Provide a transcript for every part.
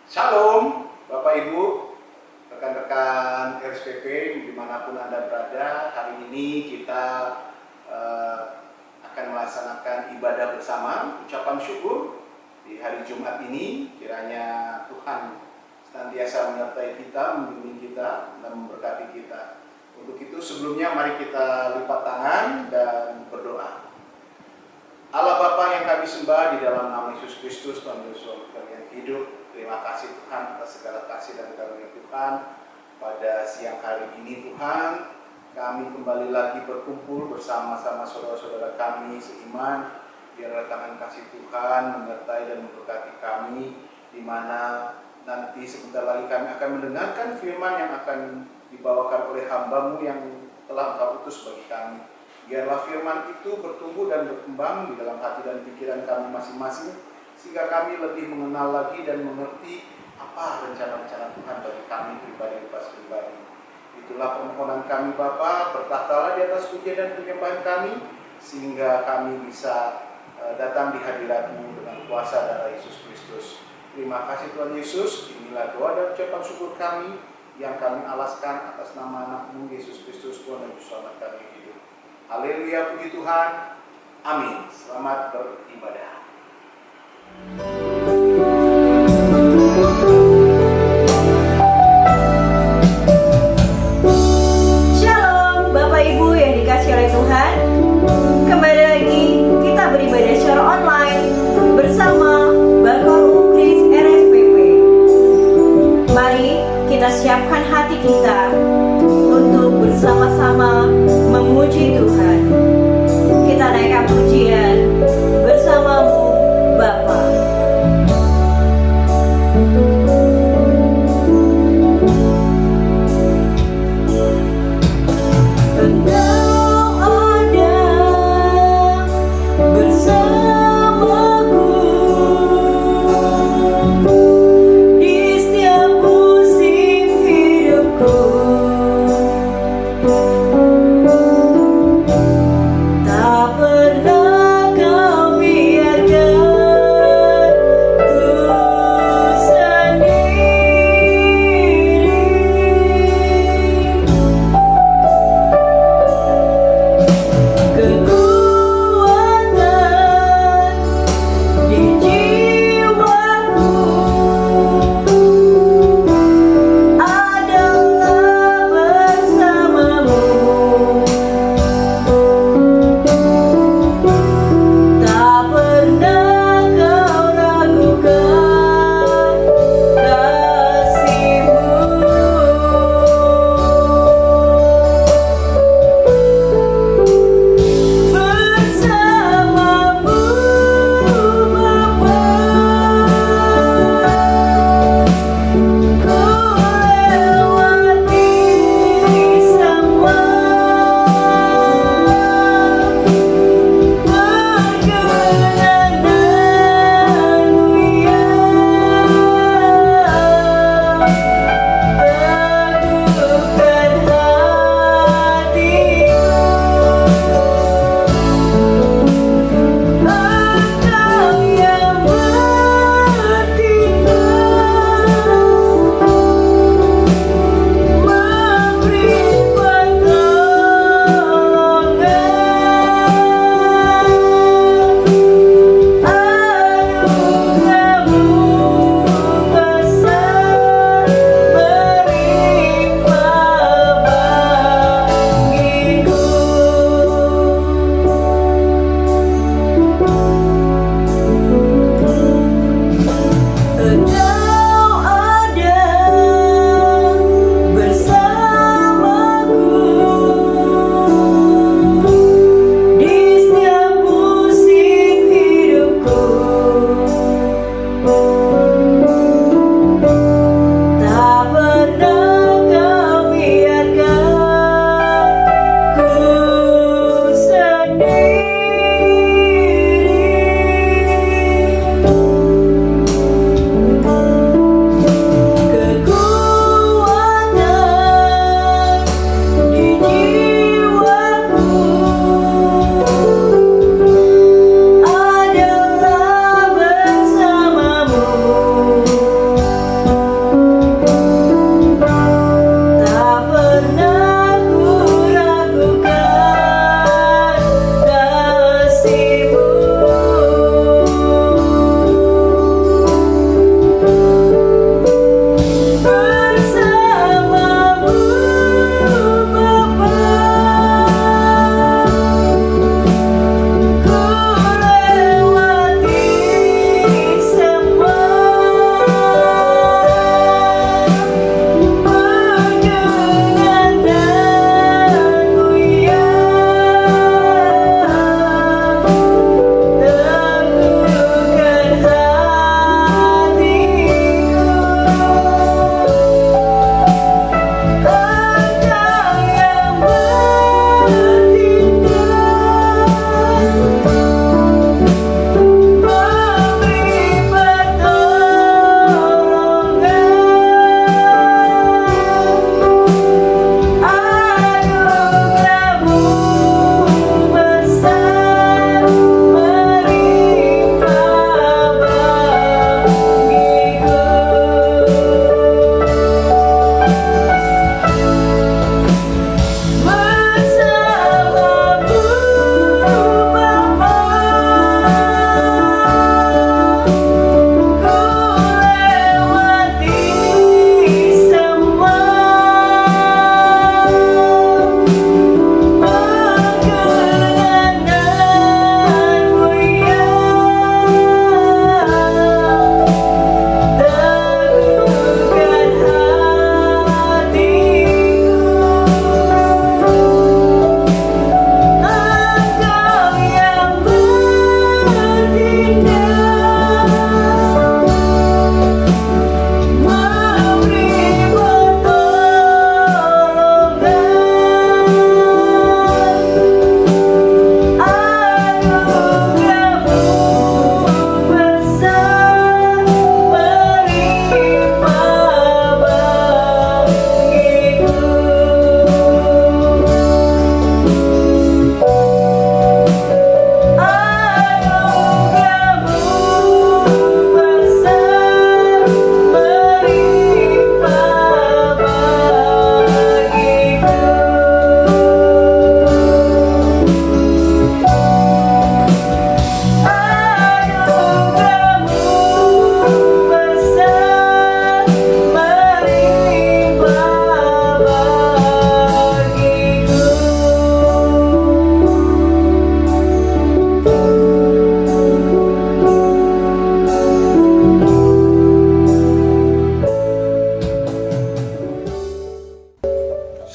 Shalom Bapak Ibu, rekan-rekan RSPP dimanapun Anda berada. Hari ini kita akan melaksanakan ibadah bersama, ucapan syukur di hari Jumat ini. Kiranya Tuhan senantiasa menyertai kita, membimbing kita, dan memberkati kita. Untuk itu sebelumnya mari kita lipat tangan dan berdoa. Allah Bapa yang kami sembah, di dalam nama Yesus Kristus, Tuhan Yesus yang hidup, terima kasih Tuhan atas segala kasih dan karunia Tuhan. Pada siang hari ini Tuhan, kami kembali lagi berkumpul bersama-sama saudara-saudara kami seiman. Biarlah tangan kasih Tuhan menyertai dan memberkati kami, di mana nanti sebentar lagi kami akan mendengarkan firman yang akan dibawakan oleh hamba-Mu yang telah Engkau utus bagi kami. Biarlah firman itu bertumbuh dan berkembang di dalam hati dan pikiran kami masing-masing, sehingga kami lebih mengenal lagi dan mengerti apa rencana-rencana Tuhan bagi kami pribadi. Itulah permohonan kami Bapa, bertahtalah di atas pujian dan penyembahan kami, sehingga kami bisa datang di hadirat-Mu dengan kuasa darah Yesus Kristus. Terima kasih Tuhan Yesus. Inilah doa dan ucapan syukur kami yang kami alaskan atas nama anak-Mu Yesus Kristus, Tuhan dan Juru Selamat kami hidup. Haleluya, puji Tuhan. Amin. Selamat beribadah. Shalom Bapak Ibu yang dikasihi oleh Tuhan. Kembali lagi kita beribadah secara online bersama Bakor Ukris RSPP. Mari kita siapkan hati kita untuk bersama-sama memuji Tuhan. Kita naikkan pujian bersama-Mu Bapa.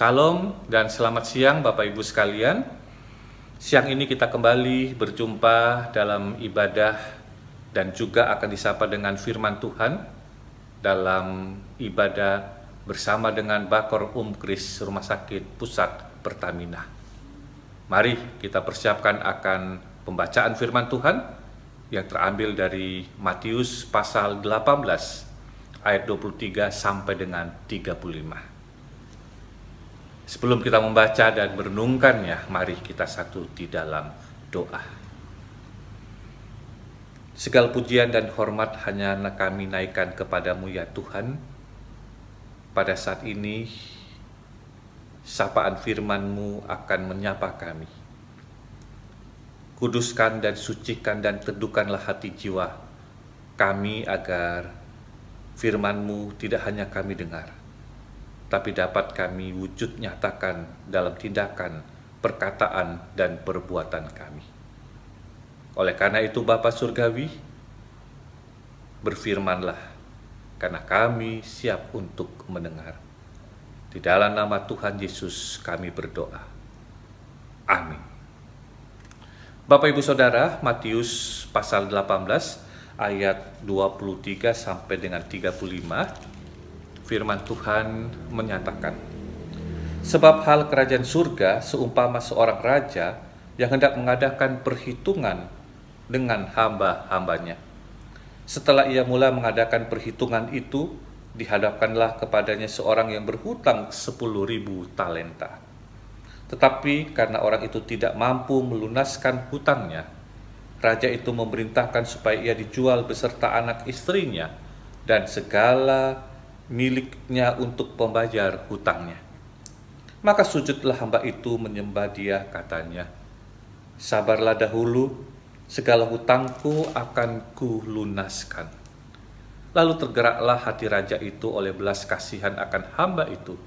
Shalom dan selamat siang Bapak Ibu sekalian. Siang ini kita kembali berjumpa dalam ibadah dan juga akan disapa dengan firman Tuhan dalam ibadah bersama dengan Bakor Kris Rumah Sakit Pusat Pertamina. Mari kita persiapkan akan pembacaan firman Tuhan yang terambil dari Matius pasal 18 ayat 23 sampai dengan 35. Sebelum kita membaca dan merenungkannya, mari kita satu di dalam doa. Segala pujian dan hormat hanya kami naikkan kepadamu ya Tuhan. Pada saat ini, sapaan firman-Mu akan menyapa kami. Kuduskan dan sucikan dan teduhkanlah hati jiwa kami agar firman-Mu tidak hanya kami dengar, tapi dapat kami wujud nyatakan dalam tindakan, perkataan, dan perbuatan kami. Oleh karena itu Bapa Surgawi, berfirmanlah, karena kami siap untuk mendengar. Di dalam nama Tuhan Yesus kami berdoa. Amin. Bapak Ibu Saudara, Matius pasal 18 ayat 23 sampai dengan 35. Firman Tuhan menyatakan, sebab hal kerajaan surga seumpama seorang raja yang hendak mengadakan perhitungan dengan hamba-hambanya. Setelah ia mula mengadakan perhitungan itu, dihadapkanlah kepadanya seorang yang berhutang 10.000 talenta. Tetapi karena orang itu tidak mampu melunaskan hutangnya, raja itu memerintahkan supaya ia dijual beserta anak istrinya dan segala miliknya untuk membayar hutangnya. Maka sujudlah hamba itu menyembah dia, katanya, sabarlah dahulu, segala hutangku akan kulunaskan. Lalu tergeraklah hati raja itu oleh belas kasihan akan hamba itu,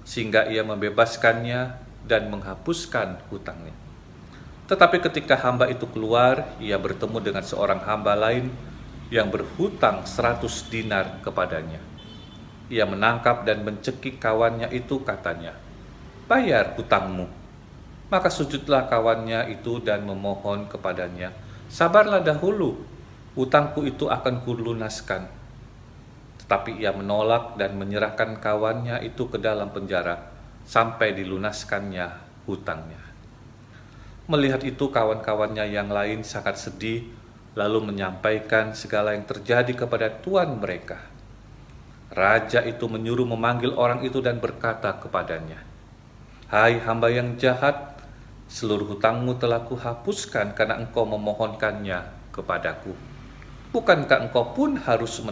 sehingga ia membebaskannya dan menghapuskan hutangnya. Tetapi ketika hamba itu keluar, ia bertemu dengan seorang hamba lain yang berhutang 100 dinar kepadanya. Ia menangkap dan mencekik kawannya itu, katanya, bayar hutangmu. Maka sujudlah kawannya itu dan memohon kepadanya, sabarlah dahulu, hutangku itu akan kulunaskan. Tetapi ia menolak dan menyerahkan kawannya itu ke dalam penjara, sampai dilunaskannya hutangnya. Melihat itu kawan-kawannya yang lain sangat sedih, lalu menyampaikan segala yang terjadi kepada tuan mereka. Raja itu menyuruh memanggil orang itu dan berkata kepadanya, hai hamba yang jahat, seluruh hutangmu telah kuhapuskan karena engkau memohonkannya kepadaku. Bukankah engkau pun harus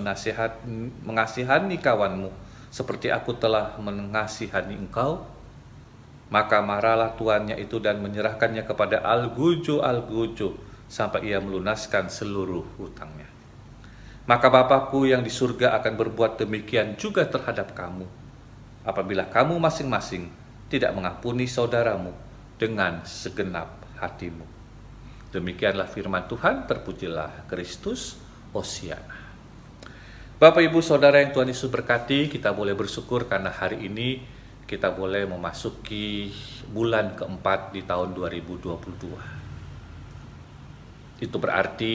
mengasihani kawanmu seperti aku telah mengasihani engkau? Maka marahlah tuannya itu dan menyerahkannya kepada Al-Gujo sampai ia melunaskan seluruh hutangnya. Maka Bapakku yang di surga akan berbuat demikian juga terhadap kamu, apabila kamu masing-masing tidak mengampuni saudaramu dengan segenap hatimu. Demikianlah firman Tuhan, terpujilah Kristus, Hosiana. Bapak Ibu Saudara yang Tuhan Yesus berkati, kita boleh bersyukur karena hari ini kita boleh memasuki bulan keempat di tahun 2022. Itu berarti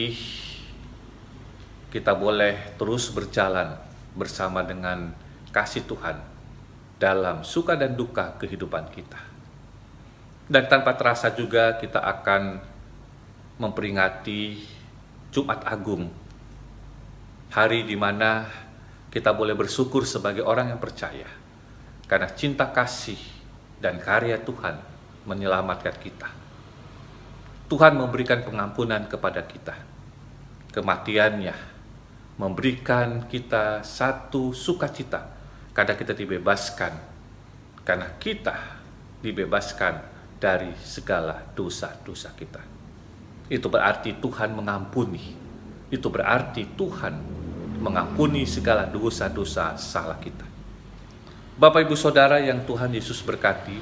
kita boleh terus berjalan bersama dengan kasih Tuhan dalam suka dan duka kehidupan kita. Dan tanpa terasa juga kita akan memperingati Jumat Agung, hari di mana kita boleh bersyukur sebagai orang yang percaya, karena cinta kasih dan karya Tuhan menyelamatkan kita. Tuhan memberikan pengampunan kepada kita. Kematiannya memberikan kita satu sukacita karena kita dibebaskan, karena kita dibebaskan dari segala dosa-dosa kita. Itu berarti Tuhan mengampuni. Itu berarti Tuhan mengampuni segala dosa-dosa salah kita. Bapak Ibu Saudara yang Tuhan Yesus berkati,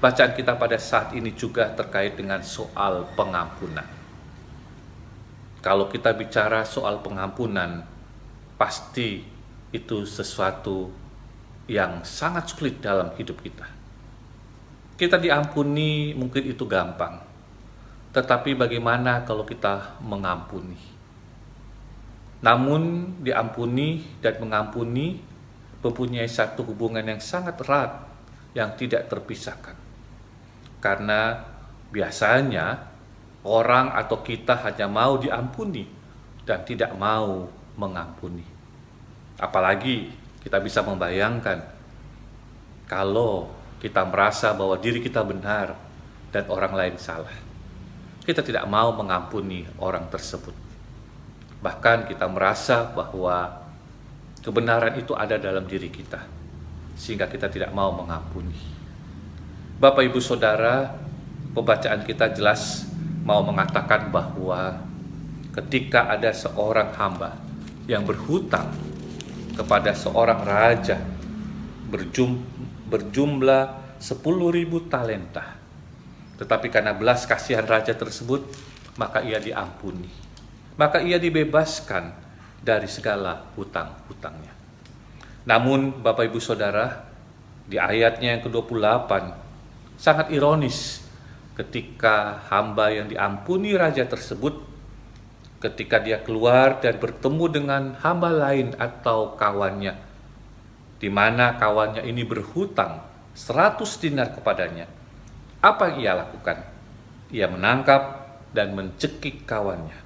bacaan kita pada saat ini juga terkait dengan soal pengampunan. Kalau kita bicara soal pengampunan, pasti itu sesuatu yang sangat sulit dalam hidup kita. Kita diampuni mungkin itu gampang, tetapi bagaimana kalau kita mengampuni? Namun diampuni dan mengampuni mempunyai satu hubungan yang sangat erat yang tidak terpisahkan. Karena biasanya orang atau kita hanya mau diampuni dan tidak mau mengampuni. Apalagi kita bisa membayangkan kalau kita merasa bahwa diri kita benar dan orang lain salah. Kita tidak mau mengampuni orang tersebut. Bahkan kita merasa bahwa kebenaran itu ada dalam diri kita, sehingga kita tidak mau mengampuni. Bapak, Ibu, Saudara, pembacaan kita jelas mau mengatakan bahwa ketika ada seorang hamba yang berhutang kepada seorang raja berjumlah 10.000 talenta, tetapi karena belas kasihan raja tersebut, maka ia diampuni, maka ia dibebaskan dari segala hutang-hutangnya. Namun Bapak, Ibu, Saudara, di ayatnya yang ke-28 sangat ironis ketika hamba yang diampuni raja tersebut, ketika dia keluar dan bertemu dengan hamba lain atau kawannya, di mana kawannya ini berhutang 100 dinar kepadanya, apa yang ia lakukan? Ia menangkap dan mencekik kawannya.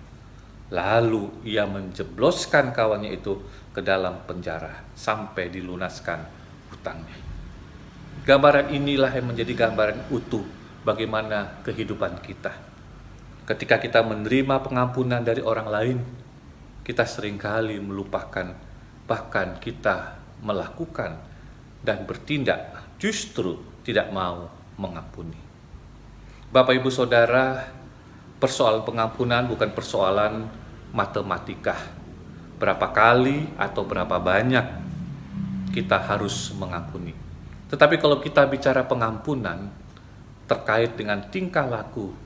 Lalu ia menjebloskan kawannya itu ke dalam penjara sampai dilunaskan hutangnya. Gambaran inilah yang menjadi gambaran utuh bagaimana kehidupan kita. Ketika kita menerima pengampunan dari orang lain, kita seringkali melupakan, bahkan kita melakukan dan bertindak justru tidak mau mengampuni. Bapak, Ibu, Saudara, persoalan pengampunan bukan persoalan matematika. Berapa kali atau berapa banyak kita harus mengampuni. Tetapi kalau kita bicara pengampunan terkait dengan tingkah laku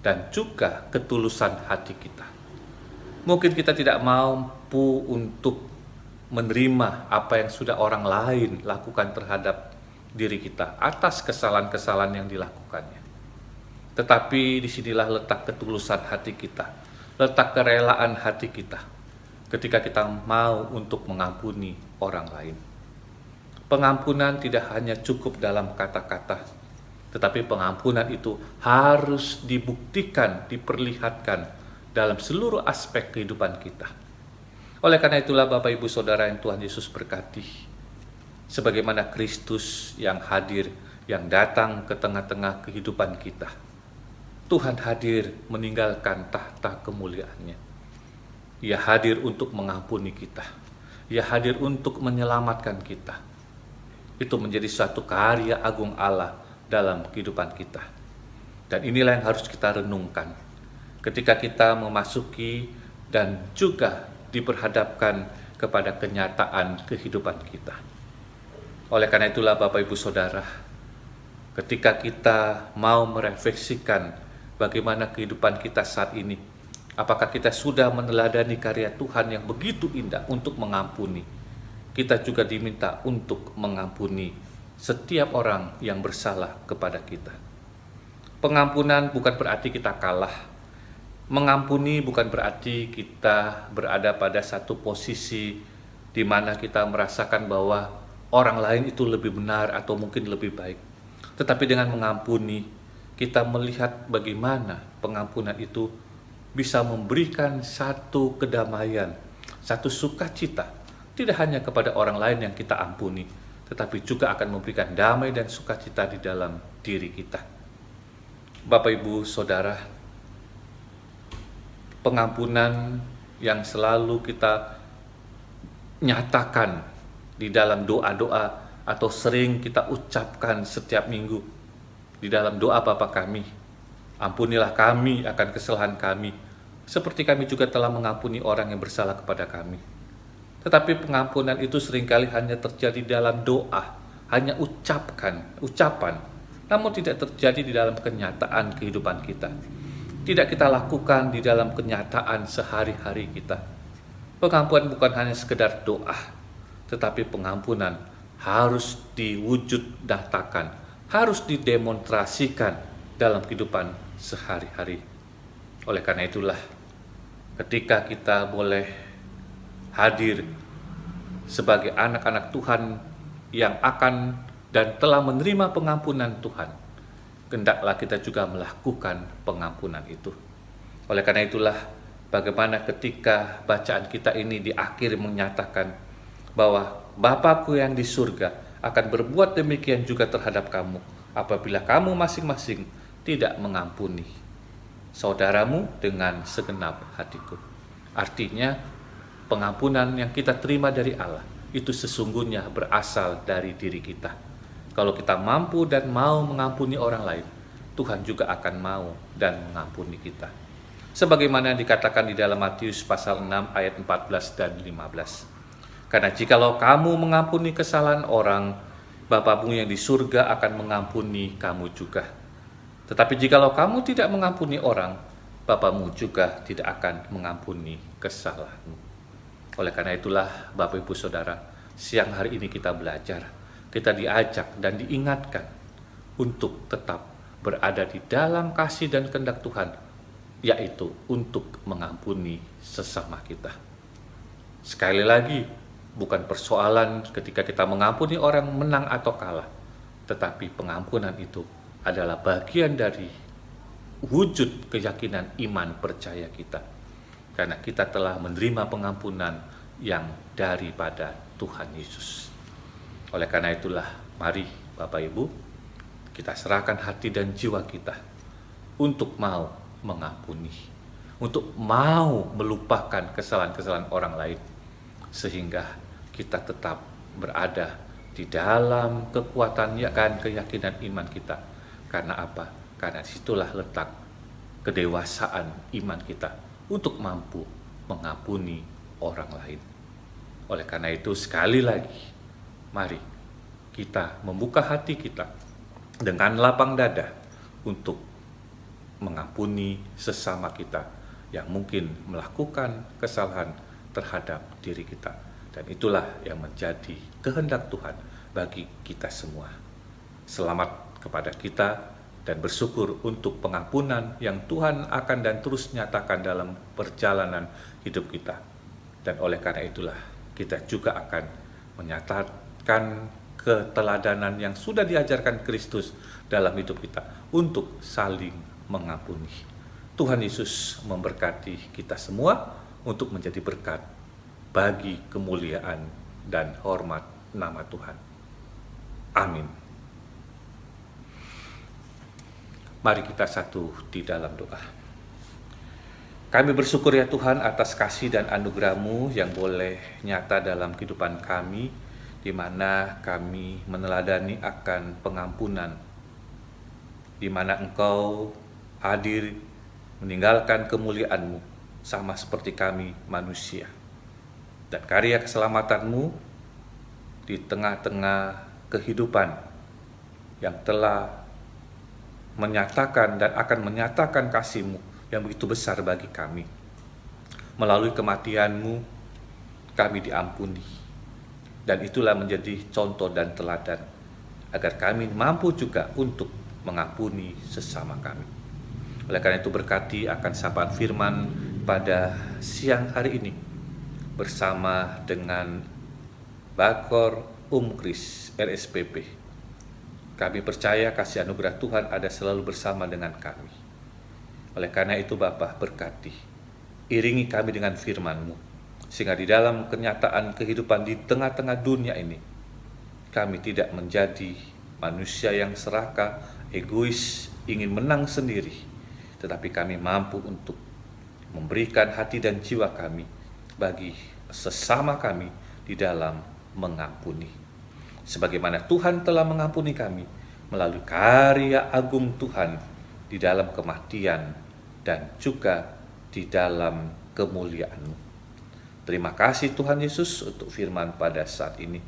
dan juga ketulusan hati kita, mungkin kita tidak mampu untuk menerima apa yang sudah orang lain lakukan terhadap diri kita atas kesalahan-kesalahan yang dilakukannya. Tetapi disinilah letak ketulusan hati kita, letak kerelaan hati kita ketika kita mau untuk mengampuni orang lain. Pengampunan tidak hanya cukup dalam kata-kata, tetapi pengampunan itu harus dibuktikan, diperlihatkan dalam seluruh aspek kehidupan kita. Oleh karena itulah Bapak, Ibu, Saudara yang Tuhan Yesus berkati, sebagaimana Kristus yang hadir, yang datang ke tengah-tengah kehidupan kita, Tuhan hadir meninggalkan tahta kemuliaannya. Ia hadir untuk mengampuni kita. Ia hadir untuk menyelamatkan kita. Itu menjadi suatu karya agung Allah dalam kehidupan kita. Dan inilah yang harus kita renungkan ketika kita memasuki dan juga diperhadapkan kepada kenyataan kehidupan kita. Oleh karena itulah Bapak, Ibu, Saudara, ketika kita mau merefleksikan bagaimana kehidupan kita saat ini, apakah kita sudah meneladani karya Tuhan yang begitu indah untuk mengampuni, kita juga diminta untuk mengampuni setiap orang yang bersalah kepada kita. Pengampunan bukan berarti kita kalah. Mengampuni bukan berarti kita berada pada satu posisi di mana kita merasakan bahwa orang lain itu lebih benar atau mungkin lebih baik. Tetapi dengan mengampuni, kita melihat bagaimana pengampunan itu bisa memberikan satu kedamaian, satu sukacita, tidak hanya kepada orang lain yang kita ampuni, tetapi juga akan memberikan damai dan sukacita di dalam diri kita. Bapak, Ibu, Saudara, pengampunan yang selalu kita nyatakan di dalam doa-doa atau sering kita ucapkan setiap minggu di dalam doa Bapa kami, ampunilah kami akan kesalahan kami, seperti kami juga telah mengampuni orang yang bersalah kepada kami. Tetapi pengampunan itu seringkali hanya terjadi dalam doa, hanya ucapan, namun tidak terjadi di dalam kenyataan kehidupan kita. Tidak kita lakukan di dalam kenyataan sehari-hari kita. Pengampunan bukan hanya sekedar doa, tetapi pengampunan harus diwujud nyatakan harus didemonstrasikan dalam kehidupan sehari-hari. Oleh karena itulah, ketika kita boleh hadir sebagai anak-anak Tuhan yang akan dan telah menerima pengampunan Tuhan, hendaklah kita juga melakukan pengampunan itu. Oleh karena itulah, bagaimana ketika bacaan kita ini di akhir menyatakan bahwa Bapa-Ku yang di surga akan berbuat demikian juga terhadap kamu apabila kamu masing-masing tidak mengampuni saudaramu dengan segenap hatiku. Artinya, pengampunan yang kita terima dari Allah itu sesungguhnya berasal dari diri kita. Kalau kita mampu dan mau mengampuni orang lain, Tuhan juga akan mau dan mengampuni kita. Sebagaimana dikatakan di dalam Matius pasal 6 ayat 14 dan 15. Karena jikalau kamu mengampuni kesalahan orang, Bapa-Mu yang di surga akan mengampuni kamu juga. Tetapi jikalau kamu tidak mengampuni orang, Bapa-Mu juga tidak akan mengampuni kesalahanmu. Oleh karena itulah, Bapak Ibu Saudara, siang hari ini kita belajar, kita diajak dan diingatkan untuk tetap berada di dalam kasih dan kehendak Tuhan, yaitu untuk mengampuni sesama kita. Sekali lagi, bukan persoalan ketika kita mengampuni orang menang atau kalah, tetapi pengampunan itu adalah bagian dari wujud keyakinan iman percaya kita, karena kita telah menerima pengampunan yang daripada Tuhan Yesus. Oleh karena itulah, mari Bapak Ibu, kita serahkan hati dan jiwa kita untuk mau mengampuni, untuk mau melupakan kesalahan-kesalahan orang lain, sehingga kita tetap berada di dalam kekuatan dan keyakinan iman kita. Karena apa? Karena situlah letak kedewasaan iman kita untuk mampu mengampuni orang lain. Oleh karena itu, sekali lagi, mari kita membuka hati kita dengan lapang dada untuk mengampuni sesama kita yang mungkin melakukan kesalahan terhadap diri kita. Dan itulah yang menjadi kehendak Tuhan bagi kita semua. Selamat kepada kita dan bersyukur untuk pengampunan yang Tuhan akan dan terus nyatakan dalam perjalanan hidup kita. Dan oleh karena itulah kita juga akan menyatakan keteladanan yang sudah diajarkan Kristus dalam hidup kita untuk saling mengampuni. Tuhan Yesus memberkati kita semua untuk menjadi berkat bagi kemuliaan dan hormat nama Tuhan. Amin. Mari kita satu di dalam doa. Kami bersyukur ya Tuhan atas kasih dan anugerah-Mu yang boleh nyata dalam kehidupan kami, di mana kami meneladani akan pengampunan, di mana Engkau hadir meninggalkan kemuliaan-Mu sama seperti kami manusia. Dan karya keselamatan-Mu di tengah-tengah kehidupan yang telah menyatakan dan akan menyatakan kasih-Mu yang begitu besar bagi kami. Melalui kematian-Mu kami diampuni. Dan itulah menjadi contoh dan teladan agar kami mampu juga untuk mengampuni sesama kami. Oleh karena itu, berkati akan sapaan firman pada siang hari ini bersama dengan Bakor Kris RSPP. Kami percaya kasih anugerah Tuhan ada selalu bersama dengan kami. Oleh karena itu, Bapa, berkati, iringi kami dengan firman-Mu, sehingga di dalam kenyataan kehidupan di tengah-tengah dunia ini, kami tidak menjadi manusia yang serakah, egois, ingin menang sendiri, tetapi kami mampu untuk memberikan hati dan jiwa kami bagi sesama kami di dalam mengampuni. Sebagaimana Tuhan telah mengampuni kami melalui karya agung Tuhan di dalam kematian dan juga di dalam kemuliaan-Mu. Terima kasih Tuhan Yesus untuk firman pada saat ini.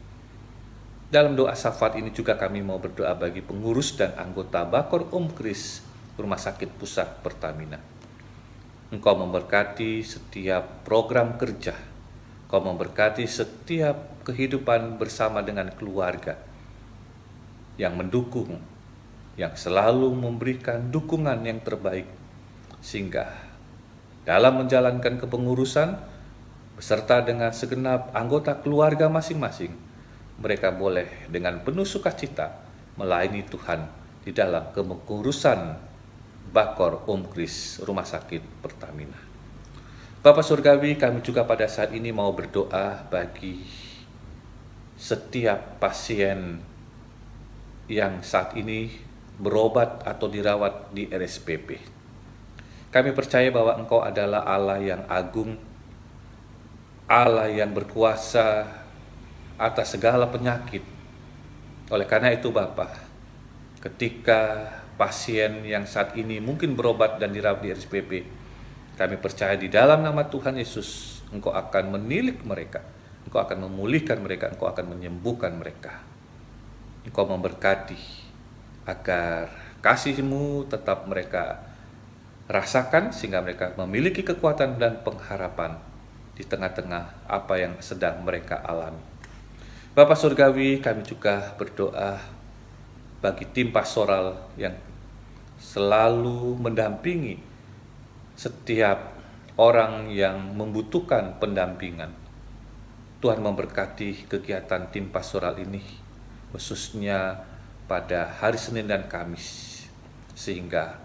Dalam doa syafaat ini juga kami mau berdoa bagi pengurus dan anggota Bakor Kris Rumah Sakit Pusat Pertamina. Engkau memberkati setiap program kerja, Engkau memberkati setiap kehidupan bersama dengan keluarga yang mendukung yang selalu memberikan dukungan yang terbaik, sehingga dalam menjalankan kepengurusan beserta dengan segenap anggota keluarga masing-masing, mereka boleh dengan penuh sukacita melayani Tuhan di dalam kepengurusan Bakor Kris Rumah Sakit Pertamina. Bapa Surgawi, kami juga pada saat ini mau berdoa bagi setiap pasien yang saat ini berobat atau dirawat di RSPP. Kami percaya bahwa Engkau adalah Allah yang agung, Allah yang berkuasa atas segala penyakit. Oleh karena itu Bapa, ketika pasien yang saat ini mungkin berobat dan dirawat di RSPP, kami percaya di dalam nama Tuhan Yesus, Engkau akan menilik mereka, Engkau akan memulihkan mereka, Engkau akan menyembuhkan mereka. Engkau memberkati agar kasih-Mu tetap mereka rasakan, sehingga mereka memiliki kekuatan dan pengharapan di tengah-tengah apa yang sedang mereka alami. Bapa Surgawi, kami juga berdoa bagi tim pastoral yang selalu mendampingi setiap orang yang membutuhkan pendampingan. Tuhan memberkati kegiatan tim pastoral ini, khususnya pada hari Senin dan Kamis, sehingga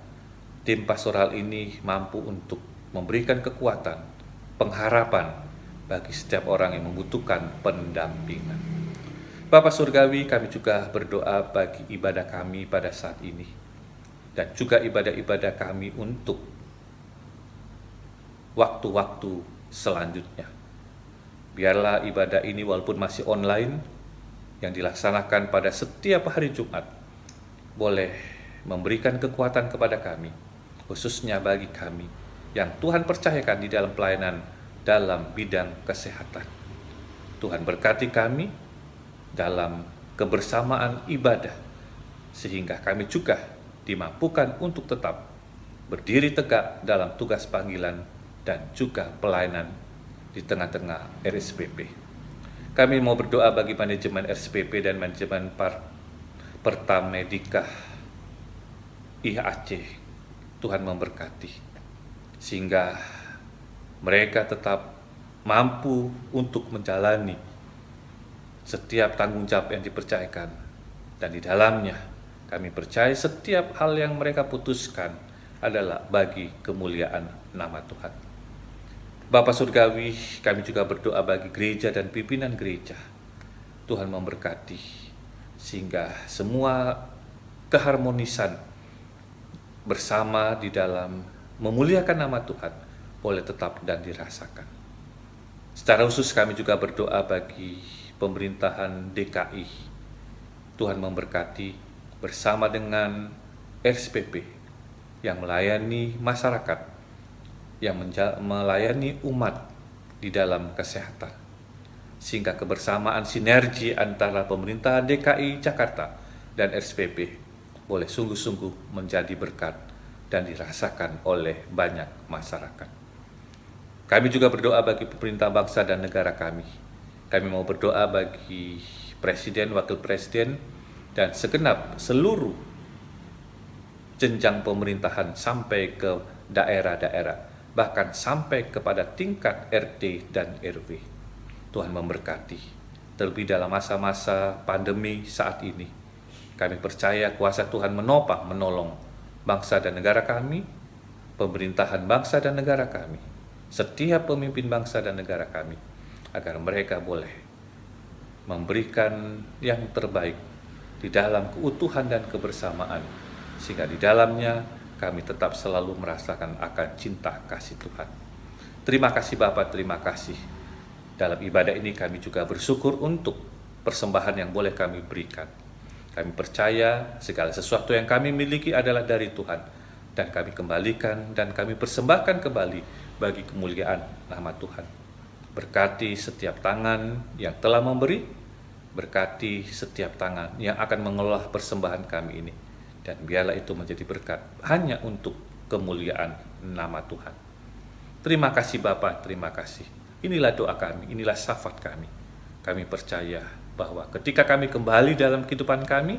tim pastoral ini mampu untuk memberikan kekuatan, pengharapan bagi setiap orang yang membutuhkan pendampingan. Bapa Surgawi, kami juga berdoa bagi ibadah kami pada saat ini, dan juga ibadah-ibadah kami untuk waktu-waktu selanjutnya. Biarlah ibadah ini walaupun masih online, yang dilaksanakan pada setiap hari Jumat, boleh memberikan kekuatan kepada kami, khususnya bagi kami yang Tuhan percayakan di dalam pelayanan dalam bidang kesehatan. Tuhan berkati kami dalam kebersamaan ibadah, sehingga kami juga dimampukan untuk tetap berdiri tegak dalam tugas panggilan dan juga pelayanan di tengah-tengah RSPP. Kami mau berdoa bagi manajemen RSPP dan manajemen Pertamedika IHAC. Tuhan memberkati, sehingga mereka tetap mampu untuk menjalani setiap tanggung jawab yang dipercayakan. Dan di dalamnya kami percaya setiap hal yang mereka putuskan adalah bagi kemuliaan nama Tuhan. Bapa Surgawi, kami juga berdoa bagi gereja dan pimpinan gereja. Tuhan memberkati, sehingga semua keharmonisan bersama di dalam memuliakan nama Tuhan boleh tetap dan dirasakan. Secara khusus kami juga berdoa bagi pemerintahan DKI. Tuhan memberkati bersama dengan RSPP yang melayani masyarakat, yang melayani umat di dalam kesehatan, sehingga kebersamaan sinergi antara pemerintahan DKI Jakarta dan RSPP boleh sungguh-sungguh menjadi berkat dan dirasakan oleh banyak masyarakat. Kami juga berdoa bagi pemerintah bangsa dan negara kami. Kami mau berdoa bagi Presiden, Wakil Presiden, dan segenap seluruh jenjang pemerintahan sampai ke daerah-daerah, bahkan sampai kepada tingkat RT dan RW. Tuhan memberkati, terlebih dalam masa-masa pandemi saat ini. Kami percaya kuasa Tuhan menopang, menolong bangsa dan negara kami, pemerintahan bangsa dan negara kami, setiap pemimpin bangsa dan negara kami, agar mereka boleh memberikan yang terbaik di dalam keutuhan dan kebersamaan, sehingga di dalamnya kami tetap selalu merasakan akan cinta kasih Tuhan. Terima kasih Bapa, terima kasih. Dalam ibadah ini kami juga bersyukur untuk persembahan yang boleh kami berikan. Kami percaya segala sesuatu yang kami miliki adalah dari Tuhan, dan kami kembalikan dan kami persembahkan kembali bagi kemuliaan nama Tuhan. Berkati setiap tangan yang telah memberi, berkati setiap tangan yang akan mengelola persembahan kami ini, dan biarlah itu menjadi berkat hanya untuk kemuliaan nama Tuhan. Terima kasih Bapa, terima kasih. Inilah doa kami, inilah syafaat kami. Kami percaya bahwa ketika kami kembali dalam kehidupan kami,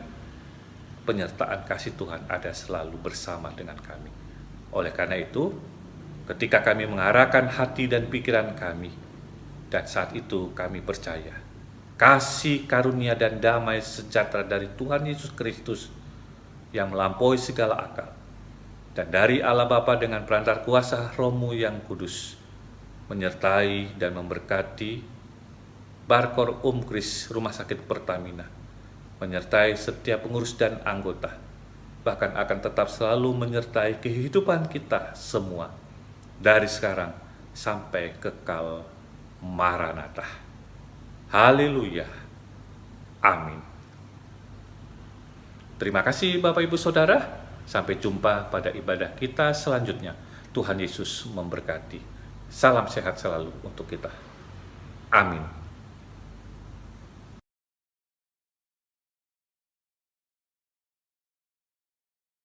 penyertaan kasih Tuhan ada selalu bersama dengan kami. Oleh karena itu, ketika kami mengarahkan hati dan pikiran kami, dan saat itu kami percaya, kasih karunia dan damai sejahtera dari Tuhan Yesus Kristus yang melampaui segala akal, dan dari Allah Bapa dengan perantar kuasa Roh-Mu yang kudus, menyertai dan memberkati Barkor Kris Rumah Sakit Pertamina, menyertai setiap pengurus dan anggota, bahkan akan tetap selalu menyertai kehidupan kita semua, dari sekarang sampai kekal Maranatha. Haleluya. Amin. Terima kasih Bapak Ibu Saudara. Sampai jumpa pada ibadah kita selanjutnya. Tuhan Yesus memberkati. Salam sehat selalu untuk kita. Amin.